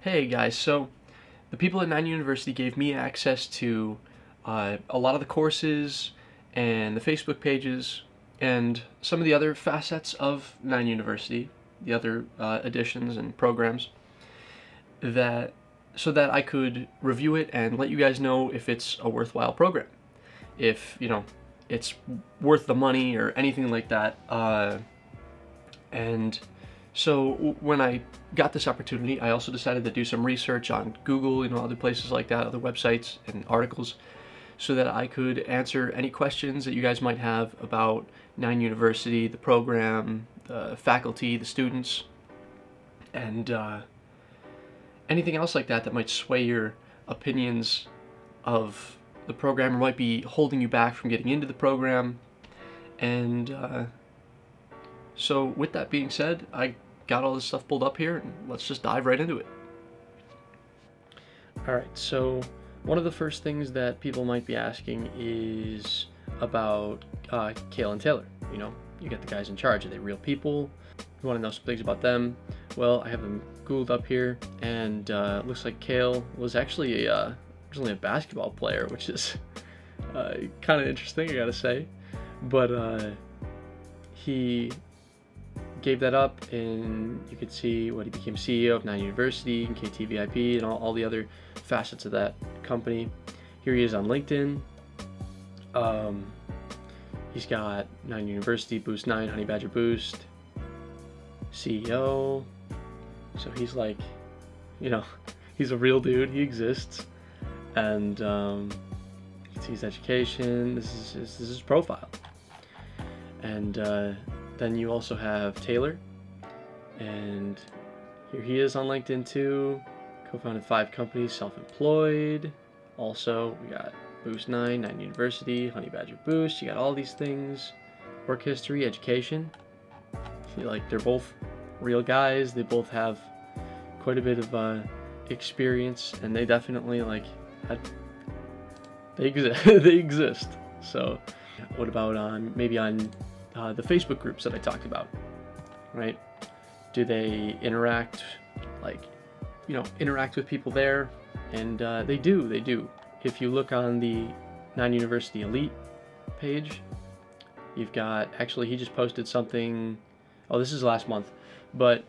Hey guys, so the people at 9 University gave me access to a lot of the courses and the Facebook pages and some of the other facets of 9 University, the other editions and programs, that so that I could review it and let you guys know if it's a worthwhile program, if it's worth the money or anything like that. And so when I got this opportunity, I also decided to do some research on Google, other places like that, other websites and articles, so that I could answer any questions that you guys might have about 9 University, the program, the faculty, the students, and anything else like that that might sway your opinions of the program or might be holding you back from getting into the program. And so with that being said, I got all this stuff pulled up here, and let's just dive right into it. Alright, so one of the first things that people might be asking is about Kale and Taylor. You get the guys in charge. Are they real people? You want to know some things about them? Well, I have them Googled up here, and it looks like Kale was actually originally a basketball player, which is kind of interesting, I gotta say. But he gave that up, and you could see what he became CEO of 9 University and KT VIP and all the other facets of that company. Here he is on LinkedIn. He's got 9 University, Boost 9, Honey Badger Boost, CEO. So he's like, he's a real dude. He exists, and you can see his education. This is his profile, and then you also have Taylor, and here he is on LinkedIn too. Co-founded 5 companies, self-employed. Also, we got Boost 9, 9 University, Honey Badger Boost. You got all these things. Work history, education. I feel like they're both real guys. They both have quite a bit of experience, and they definitely they exist. They exist. So, what about maybe on the Facebook groups that I talked about, right? Do they interact, interact with people there? And they do. If you look on the 9 University Elite page, you've got, actually he just posted something, this is last month, but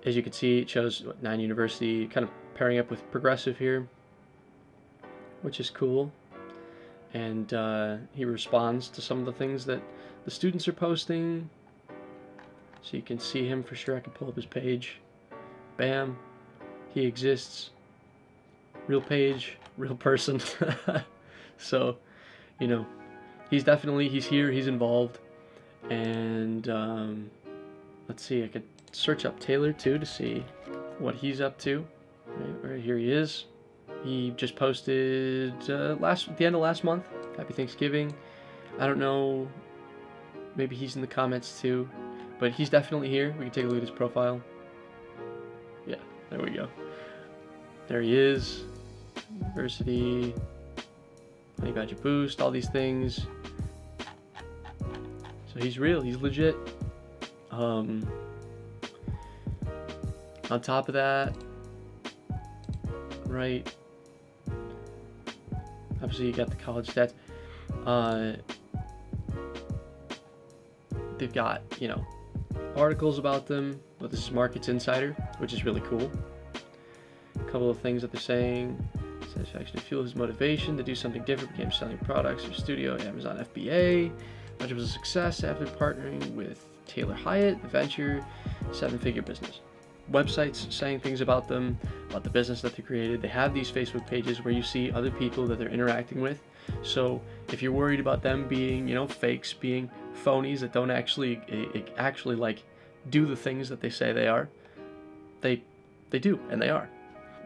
as you can see, it shows 9 University kind of pairing up with Progressive here, which is cool. And he responds to some of the things that the students are posting, so you can see him for sure. I can pull up his page. Bam, he exists. Real page, real person. So, he's here, he's involved. And let's see, I could search up Taylor too to see what he's up to. Right here he is. He just posted at the end of last month. Happy Thanksgiving. I don't know, maybe he's in the comments too, but he's definitely here. We can take a look at his profile. Yeah, there we go. There he is. University, Honey Badger Boost, all these things. So he's real, he's legit. On top of that, right, obviously you got the college stats. They've got, articles about them, but this is Markets Insider, which is really cool. A couple of things that they're saying. Satisfaction to fuel his motivation to do something different became selling products through studio, Amazon FBA. Much was a success after partnering with Taylor Hyatt, the venture 7-figure business. Websites saying things about them, about the business that they created. They have these Facebook pages where you see other people that they're interacting with. So if you're worried about them being, fakes, being phonies that don't actually do the things that they say they are, they do, and they are.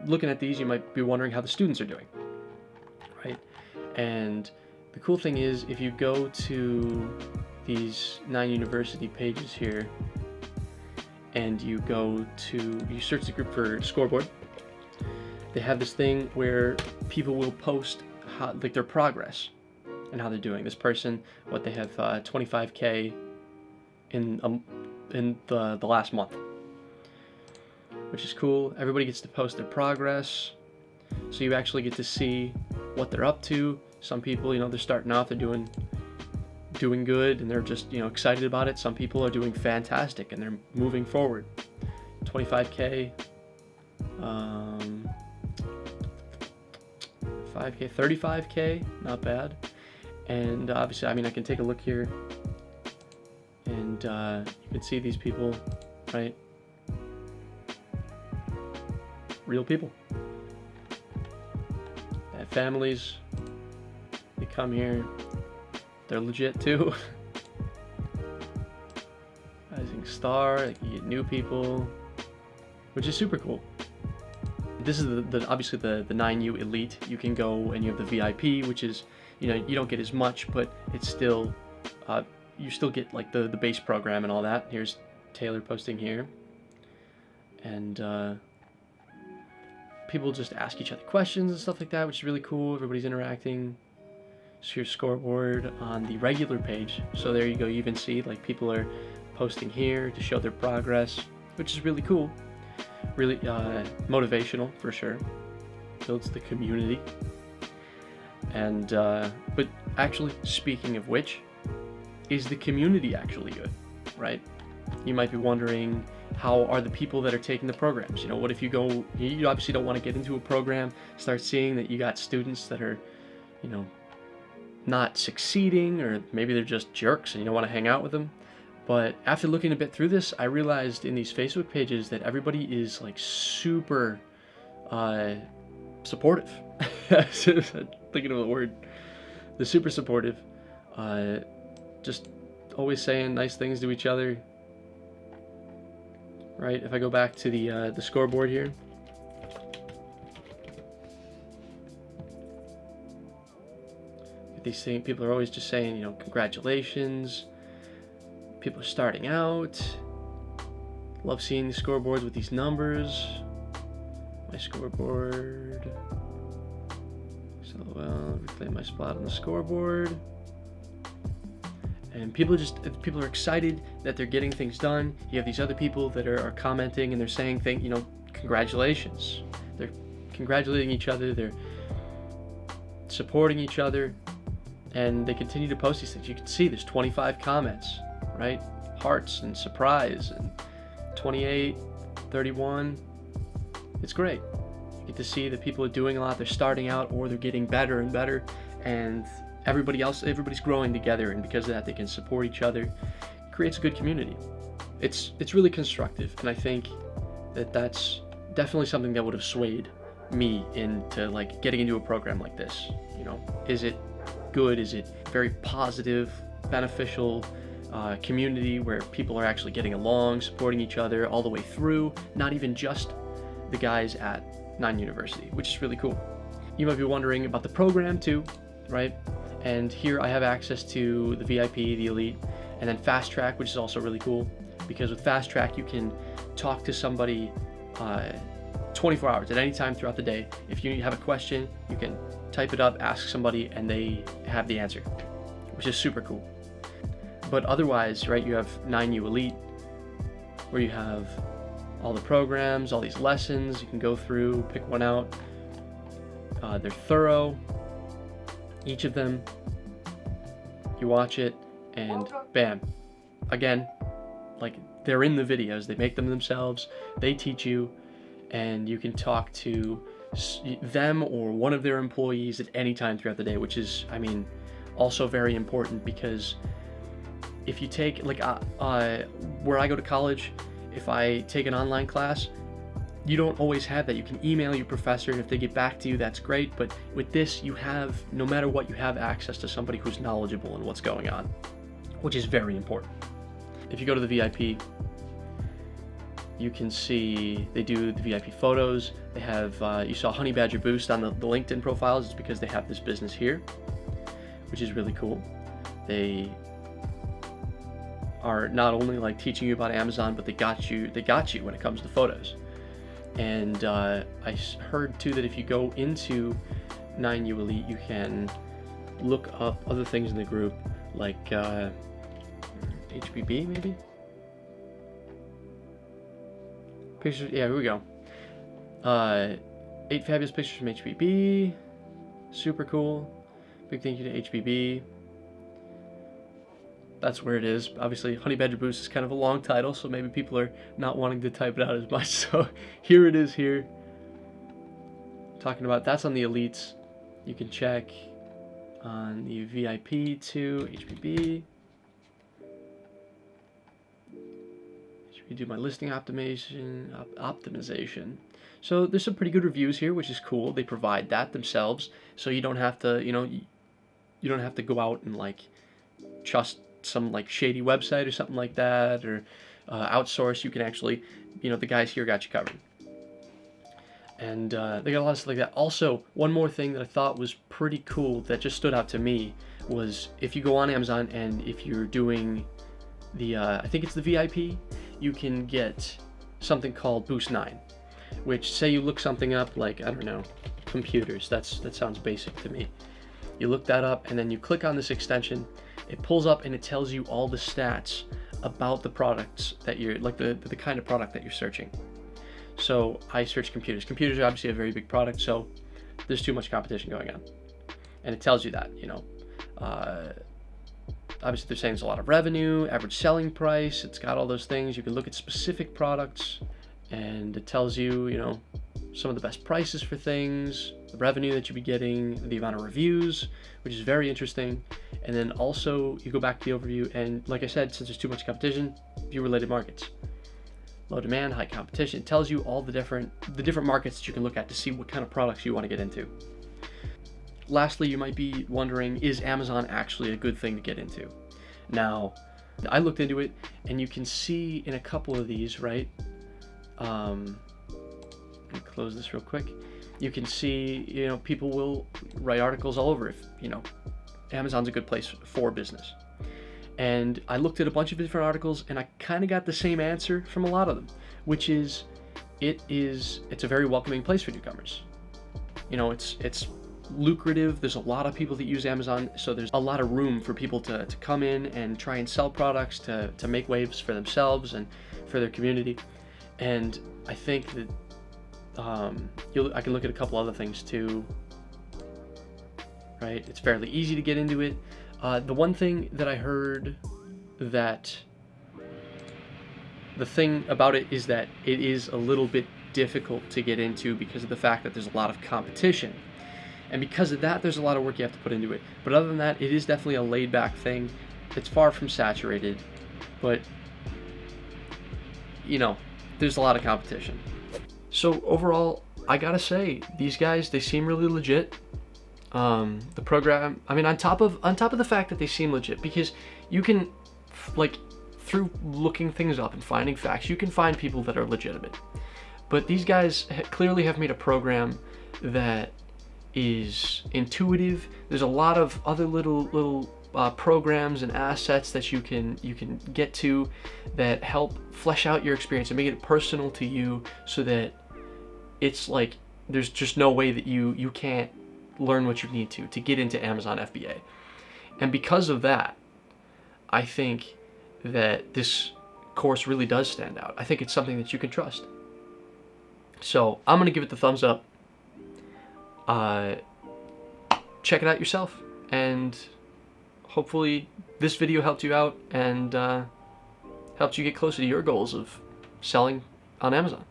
Looking at these, you might be wondering how the students are doing, right? And the cool thing is, if you go to these 9 University pages here, and you search the group for scoreboard, they have this thing where people will post their progress and how they're doing. This person, what they have 25K in the last month. which is cool. Everybody gets to post their progress, so you actually get to see what they're up to. Some people, you know, they're starting off, they're doing good, and they're just, you know, excited about it. Some people are doing fantastic and they're moving forward. 25K, 5K, 35K, not bad. And obviously, I mean, I can take a look here, and you can see these people, right? Real people. They have families. They come here. They're legit too. Rising star. Like, you get new people, which is super cool. This is the obviously the 9U Elite. You can go and you have the VIP, which is, you know, you don't get as much, but it's still, you still get like the base program and all that. Here's Taylor posting here, and people just ask each other questions and stuff like that, which is really cool. Everybody's interacting. So your scoreboard on the regular page. So there you go. You even see like people are posting here to show their progress, which is really cool. Really motivational for sure. Builds the community. And but actually, speaking of which, is the community actually good, right? You might be wondering, how are the people that are taking the programs? You know, what if you go, you obviously don't want to get into a program, start seeing that you got students that are, you know, not succeeding, or maybe they're just jerks and you don't want to hang out with them. But after looking a bit through this, I realized in these Facebook pages that everybody is like super supportive. Thinking of the word. They're super supportive. Just always saying nice things to each other. Right? If I go back to the scoreboard here. These things, people are always just saying, you know, congratulations. People are starting out. Love seeing the scoreboards with these numbers. My scoreboard. So, well, reclaim my spot on the scoreboard. And people are excited that they're getting things done. You have these other people that are commenting and they're saying things, you know, congratulations. They're congratulating each other. They're supporting each other. And they continue to post these things. You can see there's 25 comments, right? Hearts and surprise, and 28, 31. It's great. You get to see that people are doing a lot. They're starting out, or they're getting better and better, and everybody's growing together. And because of that, they can support each other. It creates a good community. It's really constructive, and I think that that's definitely something that would have swayed me into like getting into a program like this. You know, is it good? Is it very positive, beneficial community where people are actually getting along, supporting each other all the way through, not even just the guys at 9 University, which is really cool. You might be wondering about the program too, right? And here I have access to the VIP, the Elite, and then FastTrack, which is also really cool, because with FastTrack you can talk to somebody 24 hours at any time throughout the day. If you have a question, you can type it up, ask somebody, and they have the answer, which is super cool. But otherwise, right, you have 9U Elite, where you have all the programs, all these lessons. You can go through, pick one out. They're thorough, each of them. You watch it, and bam, again, like they're in the videos. They make them themselves. They teach you, and you can talk to them or one of their employees at any time throughout the day, which is, I mean, also very important, because if you take, like, where I go to college, if I take an online class, you don't always have that. You can email your professor, and if they get back to you, that's great. But with this, you have, no matter what, you have access to somebody who's knowledgeable in what's going on, which is very important. If you go to the VIP, you can see they do the VIP photos. They have, you saw Honey Badger Boost on the LinkedIn profiles. It's because they have this business here, which is really cool. They are not only like teaching you about Amazon, but they got you when it comes to photos. And I heard too that if you go into 9U Elite, you can look up other things in the group, like HBB maybe? Pictures, yeah, here we go. 8 fabulous pictures from HBB. Super cool. Big thank you to HBB. That's where it is. Obviously, Honey Badger Boost is kind of a long title, so maybe people are not wanting to type it out as much. So here it is here. Talking about, that's on the Elites. You can check on the VIP to HBB. Do my listing optimization. So there's some pretty good reviews here, which is cool. They provide that themselves, so you don't have to, you don't have to go out and like trust some like shady website or something like that, or outsource. You can actually, the guys here got you covered. And they got a lot of stuff like that. Also, one more thing that I thought was pretty cool that just stood out to me was if you go on Amazon and if you're doing the, I think it's the VIP, you can get something called Boost 9, which, say you look something up like, I don't know, computers, that sounds basic to me. You look that up and then you click on this extension, it pulls up and it tells you all the stats about the products that you're, like the kind of product that you're searching. So I search computers. Computers are obviously a very big product, so there's too much competition going on. And it tells you that, obviously they're saying there's a lot of revenue, average selling price, it's got all those things. You can look at specific products and it tells you, some of the best prices for things, the revenue that you'll be getting, the amount of reviews, which is very interesting. And then also you go back to the overview and, like I said, since there's too much competition, view related markets. Low demand, high competition. It tells you all the different markets that you can look at to see what kind of products you want to get into. Lastly, you might be wondering, is Amazon actually a good thing to get into? Now, I looked into it, and you can see in a couple of these, right? Let me close this real quick. You can see, people will write articles all over if, Amazon's a good place for business. And I looked at a bunch of different articles, and I kind of got the same answer from a lot of them, which is, it's a very welcoming place for newcomers. It's lucrative. There's a lot of people that use Amazon, so there's a lot of room for people to come in and try and sell products, to make waves for themselves and for their community. And I think that I can look at a couple other things too, right? It's fairly easy to get into it. The one thing that I heard, that the thing about it is that it is a little bit difficult to get into because of the fact that there's a lot of competition. And because of that, there's a lot of work you have to put into it. But other than that, it is definitely a laid-back thing. It's far from saturated, but, there's a lot of competition. So overall, I gotta say, these guys, they seem really legit. The program, on top of the fact that they seem legit, because you can, through looking things up and finding facts, you can find people that are legitimate. But these guys clearly have made a program that is intuitive. There's a lot of other little programs and assets that you can get to that help flesh out your experience and make it personal to you, so that it's like there's just no way that you can't learn what you need to get into Amazon FBA. And because of that, I think that this course really does stand out. I think it's something that you can trust. So I'm gonna give it the thumbs up. Check it out yourself, and hopefully this video helped you out and helped you get closer to your goals of selling on Amazon.